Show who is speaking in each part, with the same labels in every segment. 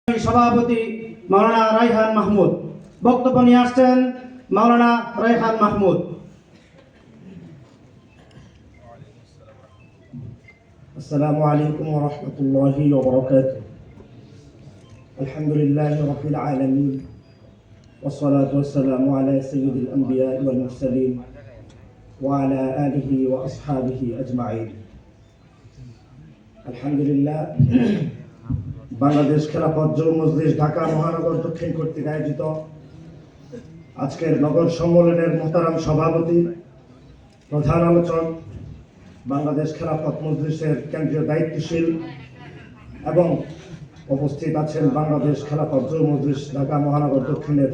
Speaker 1: সভাপতি মাওলানা রায়হান মাহমুদ বক্তব্য নিয়ে আসছেন। মাওলানা রায়হান মাহমুদ।
Speaker 2: আসসালামু আলাইকুম ওয়া রাহমাতুল্লাহি ওয়া বারাকাতুহু। আলহামদুলিল্লাহি রাব্বিল আলামিন ওয়া সলাতু ওয়াসসালামু আলা সাইয়্যিদিল আমবিয়া ওয়াল মুরসালিন ওয়া আলা আলিহি ওয়া আসহাবিহি আজমাইন। আলহামদুলিল্লাহ, বাংলাদেশ খেলাফত যুব মজলিস ঢাকা মহানগর দক্ষিণ কর্তৃক আয়োজিত আজকের নগর সম্মেলনের মোহতারাম সভাপতি, প্রধান আলোচক, বাংলাদেশ খেলাফত মজলিসের কেন্দ্রীয় দায়িত্বশীল এবং উপস্থিত আছেন বাংলাদেশ খেলাফত যুব মজলিস ঢাকা মহানগর দক্ষিণের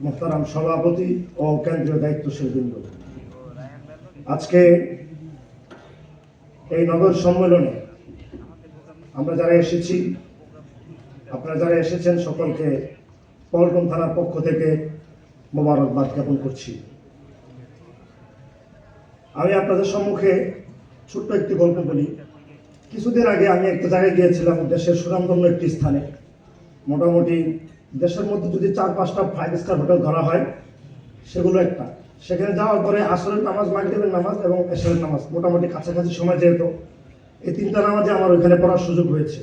Speaker 2: মোহতারাম সভাপতি ও কেন্দ্রীয় দায়িত্বশীল বৃন্দ। আজকে এই নগর সম্মেলনে আমরা যারা এসেছি, আপনারা যারা এসেছেন, সকলকে পল্টন থানার পক্ষ থেকে মোবারকবাদ জ্ঞাপন করছি। আমি আপনাদের সম্মুখে ছোট্ট একটি গল্প বলি। কিছুদিন আগে আমি একটা জায়গায় গিয়েছিলাম, দেশের সুনামধন্য একটি স্থানে। মোটামুটি দেশের মধ্যে যদি 4-5টা 5 স্টার হোটেল ধরা হয়, সেগুলো একটা। সেখানে যাওয়ার পরে আসরের নামাজ, মাগরিবের নামাজ এবং এশারের নামাজ মোটামুটি কাছাকাছি সময় যেহেতু, এই 3টা নামাজে আমার ওইখানে পড়ার সুযোগ হয়েছে।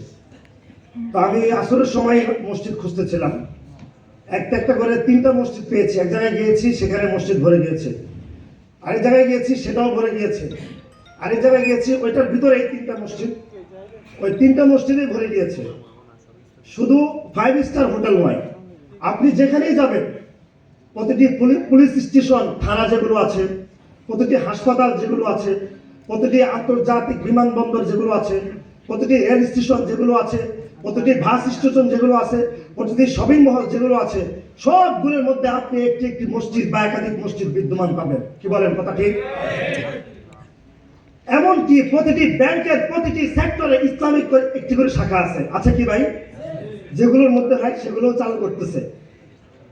Speaker 2: তো আমি আসরের সময় মসজিদ খুঁজতেছিলাম, একটা করে 3টা মসজিদ পেয়েছি। এক জায়গায় গিয়েছি, সেখানে মসজিদ ভরে গিয়েছে। আরেক জায়গায় গিয়েছি, সেটাও ভরে গিয়েছে। আরেক জায়গায় গিয়েছি, ওইটার ভিতরে এই 3টা মসজিদ, ওই 3টা মসজিদই ভরে গিয়েছে। শুধু 5 স্টার হোটেল নয়, আপনি যেখানেই যাবেন, প্রতিটি পুলিশ স্টেশন, থানা যেগুলো আছে, প্রতিটি হাসপাতাল যেগুলো আছে, প্রতিটি আন্তর্জাতিক বিমানবন্দর যেগুলো আছে, প্রতিটি রেল স্টেশন যেগুলো আছে, প্রতিটি বাস স্টেশন যেগুলো আছে, প্রতিটি শপিং মহল যেগুলো আছে, সবগুলোর মধ্যে আপনি একটি একটি মসজিদ বা একাধিক মসজিদ বিদ্যমান পাবেন। কি বলেন, কথা ঠিক? এমনকি প্রতিটি ব্যাংকের প্রতিটি সেক্টরে ইসলামিক একটি করে শাখা আছে কি ভাই? যেগুলোর মধ্যে নাই সেগুলোও চালু করতেছে।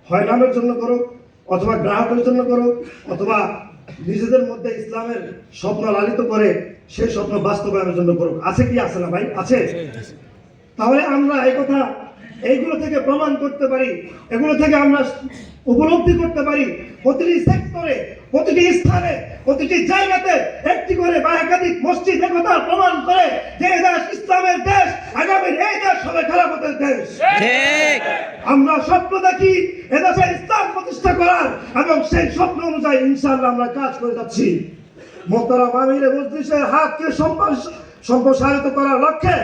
Speaker 2: হয় নামের জন্য করুক, অথবা গ্রাহকের জন্য করুক, অথবা নিজেদের মধ্যে ইসলামের স্বপ্ন লালিত করে সেই স্বপ্ন বাস্তবায়নের জন্য করুক। আছে কি আছে না ভাই? আছে। তাহলে আমরা এই কথা এইগুলো থেকে প্রমাণ করতে পারি, এগুলো থেকে আমরা উপলব্ধি করতে পারি, প্রতিটি সেক্টরে, প্রতিটি স্থানে, প্রতিটি জায়গাতে একটি করে বা একাধিক মসজিদ একথা প্রমাণ করে যে এই দেশ ইসলামের দেশ, আগামীর এই দেশ হবে খেলাফতের দেশ। আমরা স্বপ্ন দেখি এদেশে ইসলাম প্রতিষ্ঠা করার, এবং সেই স্বপ্ন অনুযায়ী ইনশাআল্লাহ আমরা কাজ করে যাচ্ছি। মোহতারাম আমিরে মজলিসের হাতকে সম্প্রসারিত করার লক্ষ্যে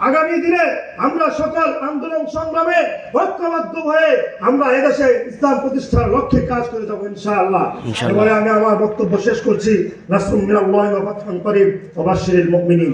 Speaker 2: আগামী দিনে আমরা সকল আন্দোলন সংগ্রামে ঐক্যবদ্ধ হয়ে আমরা এদেশে ইসলাম প্রতিষ্ঠার লক্ষ্যে কাজ করে যাবো ইনশাআল্লাহ। এবারে আমি আমার বক্তব্য শেষ করছি। নাসরুম মিনাল্লাহি ওয়া ফাতহুন করিম ওয়া বাশশিরিল মুমিনিন।